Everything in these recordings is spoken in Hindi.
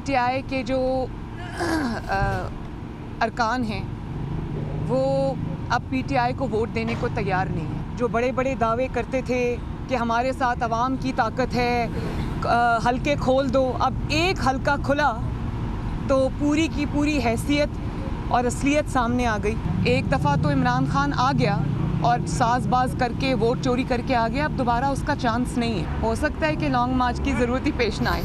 पीटीआई के जो अरकान हैं वो अब पीटीआई को वोट देने को तैयार नहीं है। जो बड़े बड़े दावे करते थे कि हमारे साथ अवाम की ताकत है, हलके खोल दो, अब एक हलका खुला तो पूरी की पूरी हैसियत और असलियत सामने आ गई। एक दफ़ा तो इमरान खान आ गया और साजबाज करके वोट चोरी करके आ गया, अब दोबारा उसका चांस नहीं है। हो सकता है कि लॉन्ग मार्च की ज़रूरत ही पेश ना आए।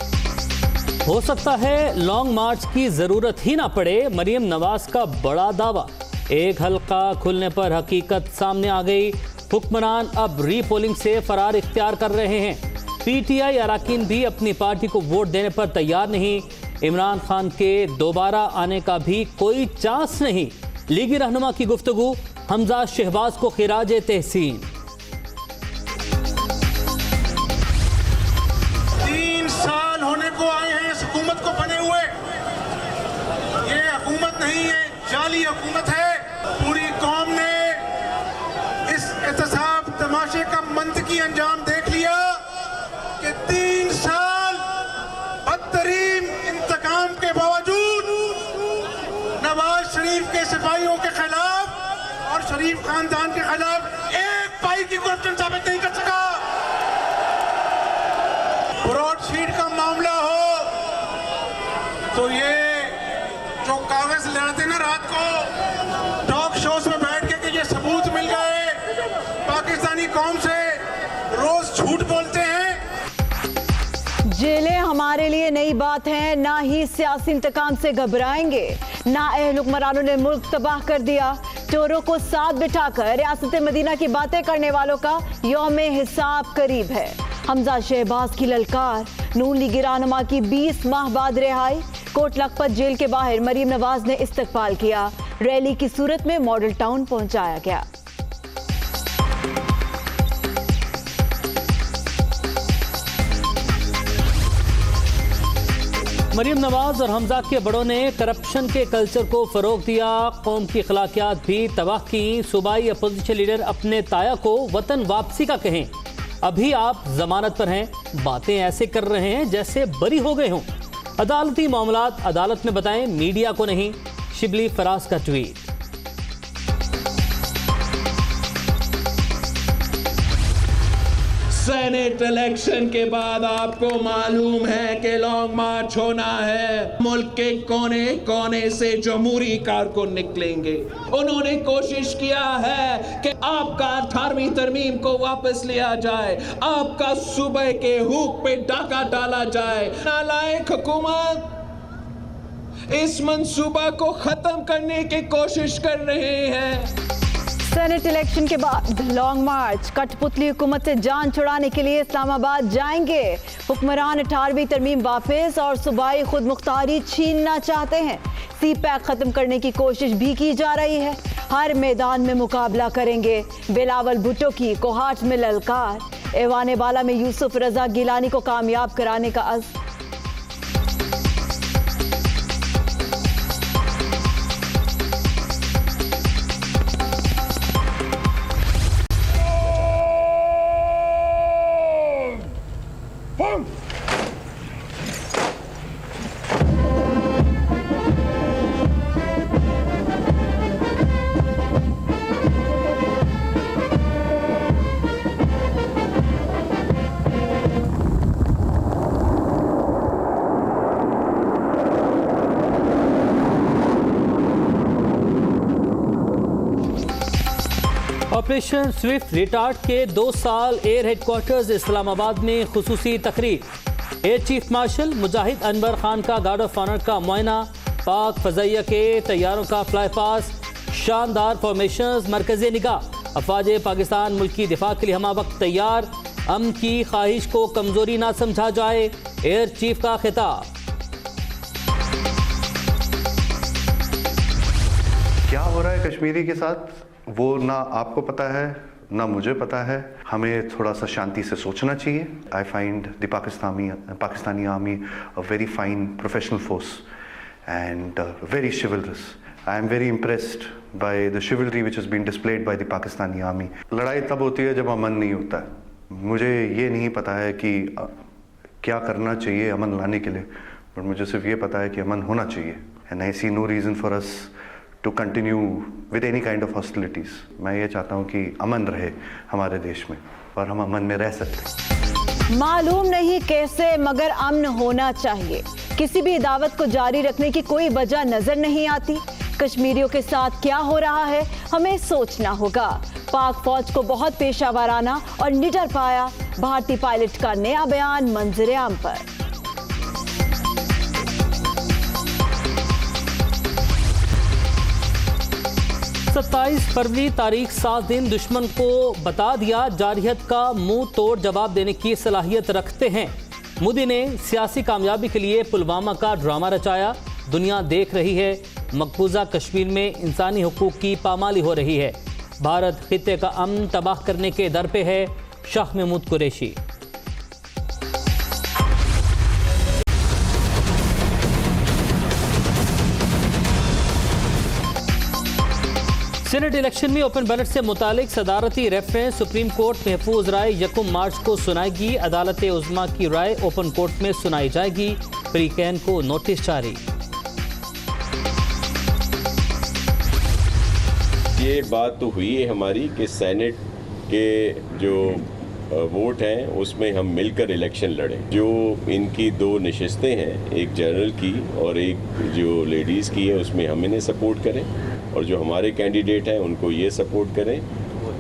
हो सकता है लॉन्ग मार्च की ज़रूरत ही ना पड़े, मरीम नवाज का बड़ा दावा। एक हल्का खुलने पर हकीकत सामने आ गई। हुक्मरान अब रीपोलिंग से फरार इख्तियार कर रहे हैं। पीटीआई अरकान भी अपनी पार्टी को वोट देने पर तैयार नहीं। इमरान खान के दोबारा आने का भी कोई चांस नहीं। लीगी रहनुमा की गुफ्तगू, हमजा शहबाज को खिराजे तहसीन। 3 साल होने को आए हैं इस हुकूमत को बने हुए। ये हुकूमत नहीं है, जाली हुकूमत है। पूरी कौम ने इस एहतसाब तमाशे का मंतकी अंजाम देख लिया कि 3 साल बदतरीन इंतकाम के बावजूद नवाज शरीफ के सिपाहियों के खिलाफ और शरीफ खानदान के खिलाफ एक पाई की करप्शन साबित नहीं कर सका। ब्रॉडशीट का मामला हो तो ये जो कागज लड़ते ना रात को टॉक शोज में बैठ के कि ये सबूत मिल गए, पाकिस्तानी कौम से रोज झूठ बोलते हैं। जेलें हमारे लिए नई बात है, ना ही सियासी इंतकाम से घबराएंगे। ना अहल हुक्मरानों ने मुल्क तबाह कर दिया। चोरों को साथ बिठाकर रियासत मदीना की बातें करने वालों का यौम हिसाब करीब है। हमजा शहबाज की ललकार, नून लीगी रहनुमा की 20 माह बाद रिहाई। कोट लखपत जेल के बाहर मरीम नवाज ने इस्तकबाल किया। रैली की सूरत में मॉडल टाउन पहुंचाया गया। मरीम नवाज और हमजा के बड़ों ने करप्शन के कल्चर को फरोग दिया, कौम की अखलाकियात भी तबाह की। सूबाई अपोजिशन लीडर अपने ताया को वतन वापसी का कहें। अभी आप जमानत पर हैं, बातें ऐसे कर रहे हैं जैसे बरी हो गए हों। अदालती मामलात अदालत में बताएं, मीडिया को नहीं। शिबली फराज का ट्वीट। सेनेट इलेक्शन के बाद आपको मालूम है कि लॉन्ग मार्च होना है। मुल्क के कोने कोने से जमहूरी कारकुन निकलेंगे। उन्होंने कोशिश किया है कि आपका 18वीं तरमीम को वापस लिया जाए, आपका सूबे के हुक पे डाका डाला जाए। नालायक हुकूमत इस मंसूबा को खत्म करने की कोशिश कर रहे हैं। सेनेट इलेक्शन के बाद लॉन्ग मार्च, कठपुतली हुकूमत से जान छुड़ाने के लिए इस्लामाबाद जाएंगे। हुक्मरान 18वीं तरमीम वापस और सूबाई खुद मुख्तारी छीनना चाहते हैं। सीपैक खत्म करने की कोशिश भी की जा रही है। हर मैदान में मुकाबला करेंगे। बिलावल भुट्टो की कोहाट में ललकार। ऐवान बाला में यूसुफ रजा गिलानी को कामयाब कराने का अज़्म। ऑपरेशन स्विफ्ट रिटार्ट के 2 साल एयर हेडक्वार्टर्स इस्लामाबाद में खुसूसी तकरीर। एयर चीफ मार्शल मुजाहिद अनवर खान का गार्ड ऑफ ऑनर का मुआयना। पाक फजाइया के तैयारों का फ्लाई पास। शानदार फॉर्मेशंस मरकज़ी निगाह। अफवाज पाकिस्तान मुल्क की दिफा के लिए हमा वक्त तैयार। अमन की ख्वाहिश को कमजोरी ना समझा जाए, एयर चीफ का खिताब। क्या हो रहा है कश्मीरी के साथ वो ना आपको पता है ना मुझे पता है। हमें थोड़ा सा शांति से सोचना चाहिए। I find the Pakistani army a very fine professional force and very chivalrous. I am very impressed by the chivalry which has been displayed by the Pakistani army. लड़ाई तब होती है जब अमन नहीं होता है। मुझे ये नहीं पता है कि क्या करना चाहिए अमन लाने के लिए। बट मुझे सिर्फ ये पता है कि अमन होना चाहिए, and I see no reason for us to continue with any kind of hostilities. मैं ये चाहता हूँ कि अमन रहे हमारे देश में और हम अमन में रह सकते हैं। मालूम नहीं कैसे मगर अमन होना चाहिए। किसी भी दावत को जारी रखने की कोई वजह नजर नहीं आती। कश्मीरियों के साथ क्या हो रहा है हमें सोचना होगा। पाक फौज को बहुत पेशावराना और निडर पाया। भारतीय पायलट का नया बयान मंजर आम पर। 27 फरवरी तारीख 7 दिन दुश्मन को बता दिया जारहियत का मुंह तोड़ जवाब देने की सलाहियत रखते हैं। मोदी ने सियासी कामयाबी के लिए पुलवामा का ड्रामा रचाया। दुनिया देख रही है मकबूजा कश्मीर में इंसानी हुकूक की पामाली हो रही है। भारत खित्ते का अमन तबाह करने के दर पे है। शाह महमूद कुरैशी। सेनेट इलेक्शन में ओपन बैलेट से मुतालिक सदारती रेफरेंस सुप्रीम कोर्ट महफूज राय 1 मार्च को सुनाएगी। अदालत उज़्मा की राय ओपन कोर्ट में सुनाई जाएगी। प्री कैन को नोटिस जारी। ये बात तो हुई है हमारी कि सेनेट के जो वोट हैं उसमें हम मिलकर इलेक्शन लड़ें। जो इनकी 2 नशिस्तें हैं, एक जनरल की और एक जो लेडीज़ की है, उसमें हम इन्हें सपोर्ट करें और जो हमारे कैंडिडेट हैं उनको ये सपोर्ट करें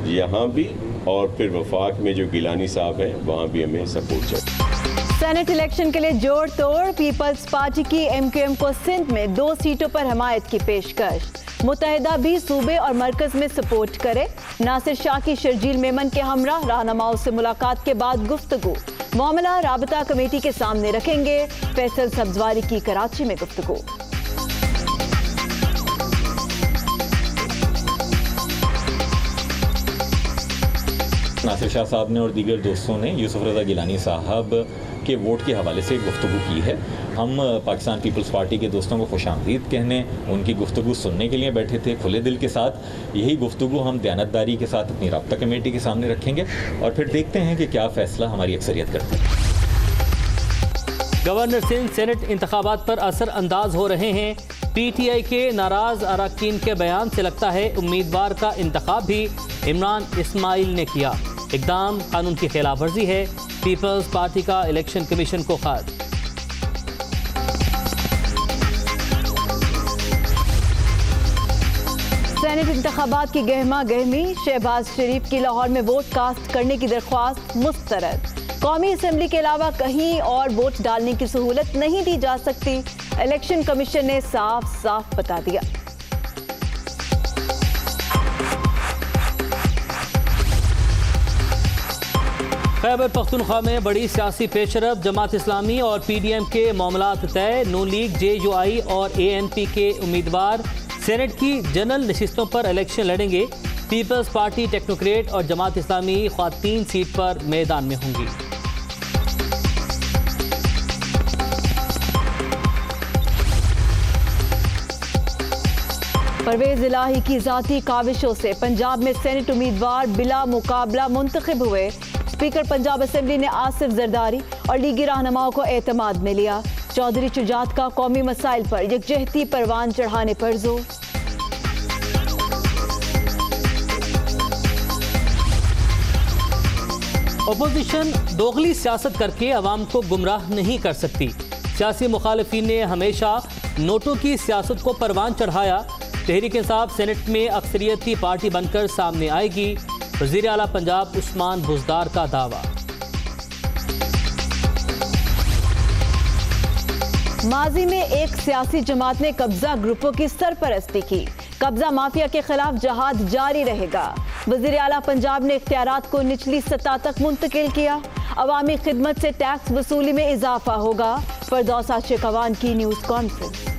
यहाँ भी, और फिर वफाक में जो गिलानी साहब हैं वहाँ भी हमें सपोर्ट चाहिए। सेनेट इलेक्शन के लिए जोड़ तोड़। पीपल्स पार्टी की MQM को सिंध में 2 सीटों पर हमायत की पेशकश। मुत्तहिदा भी सूबे और मरकज में सपोर्ट करे। नासिर शाह की शर्जील मेमन के हमरा रहनुमाओं से मुलाकात के बाद गुफ्तगू। मामला राबता कमेटी के सामने रखेंगे। फैसल सब्जवारी की कराची में गुफ्तगू। नासिर शाह साहब ने और दीगर दोस्तों ने यूसुफ रज़ा गिलानी साहब के वोट के हवाले से गुफ्तगू की है। हम पाकिस्तान पीपल्स पार्टी के दोस्तों को खुशामदीद कहने, उनकी गुफ्तगू सुनने के लिए बैठे थे खुले दिल के साथ। यही गुफ्तगू हम दयानतदारी के साथ अपनी राब्ता कमेटी के सामने रखेंगे और फिर देखते हैं कि क्या फ़ैसला हमारी अक्सरियत करती है। गवर्नर सिंध सेनेट इंतखाबात पर असर अंदाज हो रहे हैं। PTI के नाराज अरकान के बयान से लगता है उम्मीदवार का इंतखाब भी इमरान इस्माइल ने किया। इक़दाम कानून की खिलाफ वर्जी है। पीपल्स पार्टी का इलेक्शन कमीशन को खत। सेनेट इंतखाबात की गहमा गहमी। शहबाज शरीफ की लाहौर में वोट कास्ट करने की दरख्वास्त मुस्तरद। कौमी असम्बली के अलावा कहीं और वोट डालने की सहूलत नहीं दी जा सकती। इलेक्शन कमीशन ने साफ साफ बता दिया। खैबर पख्तूनख्वा में बड़ी सियासी पेशरफ। जमात इस्लामी और PDM के मामलात तय। नून लीग, JUI और ANP के उम्मीदवार सेनेट की जनरल नशिस्तों पर इलेक्शन लड़ेंगे। पीपल्स पार्टी टेक्नोक्रेट और जमात इस्लामी ख्वातीन सीट पर मैदान में होंगी। परवेज इलाही की जाती काविशों से पंजाब में सेनेट उम्मीदवार बिला मुकाबला मुंतखब हुए। स्पीकर पंजाब असेंबली ने आसिफ जरदारी और लीगी रहनुमाओं को एतमाद में लिया। चौधरी शुजात का कौमी मसाइल पर यकजहती परवान चढ़ाने पर जोर। अपोजिशन दोगली सियासत करके अवाम को गुमराह नहीं कर सकती। सियासी मुखालिफिन ने हमेशा नोटों की सियासत को परवान चढ़ाया। तहरीक इंसाफ सेनेट में अक्सरियती पार्टी बनकर सामने आएगी। वज़ीर आला पंजाब उस्मान बुज़दार का दावा। माजी में एक सियासी जमात ने कब्जा ग्रुपों की सरपरस्ती की। कब्जा माफिया के खिलाफ जहाद जारी रहेगा। वज़ीर आला पंजाब ने इख्तियारात को निचली सतह तक मुंतकिल किया। अवामी खिदमत से टैक्स वसूली में इजाफा होगा। फरदौसा शेखवान की news conference.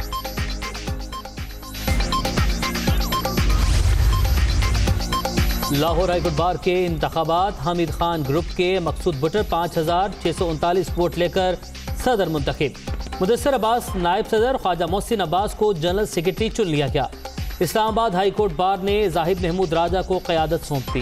Lahore high court bar के इंतखाबात। हामिद खान ग्रुप के मकसूद बुटर 5639 वोट लेकर सदर मुंतखब। मुदस्सर अब्बास नायब सदर, ख्वाजा मोहसिन अब्बास को जनरल सेक्रेटरी चुन लिया गया। इस्लामाबाद हाईकोर्ट बार ने जाहिद महमूद राजा को क़यादत सौंप दी।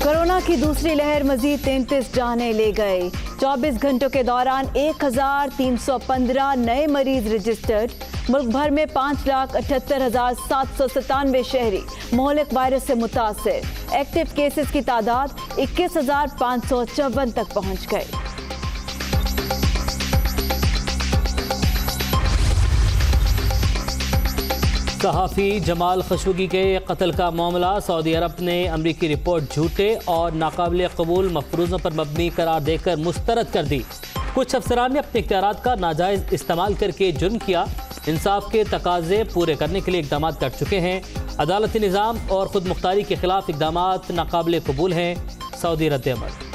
कोरोना कोरोना की दूसरी लहर मजीद 33 जानें ले गई। 24 घंटों के दौरान 1315 नए मरीज रजिस्टर्ड। मुल्क भर में 5,78,797 शहरी मोहलिक वायरस से मुतासिर। एक्टिव केसेस की तादाद 21,554 तक पहुंच गई। सहाफ़ी जमाल खशोगी के कत्ल का मामला, सऊदी अरब ने अमरीकी रिपोर्ट झूठे और नाकाबिल कबूल मफरूज़ों पर मबनी करार देकर मुस्तरद कर दी। कुछ अफसरान ने अपने इख्तियारात का नाजायज़ इस्तेमाल करके जुर्म किया। इंसाफ के तकाजे पूरे करने के लिए इक़दाम कर चुके हैं। अदालती निज़ाम और ख़ुद मुख्तारी के खिलाफ इक़दाम नाकाबिल कबूल हैं। सऊदी रद्द अमल।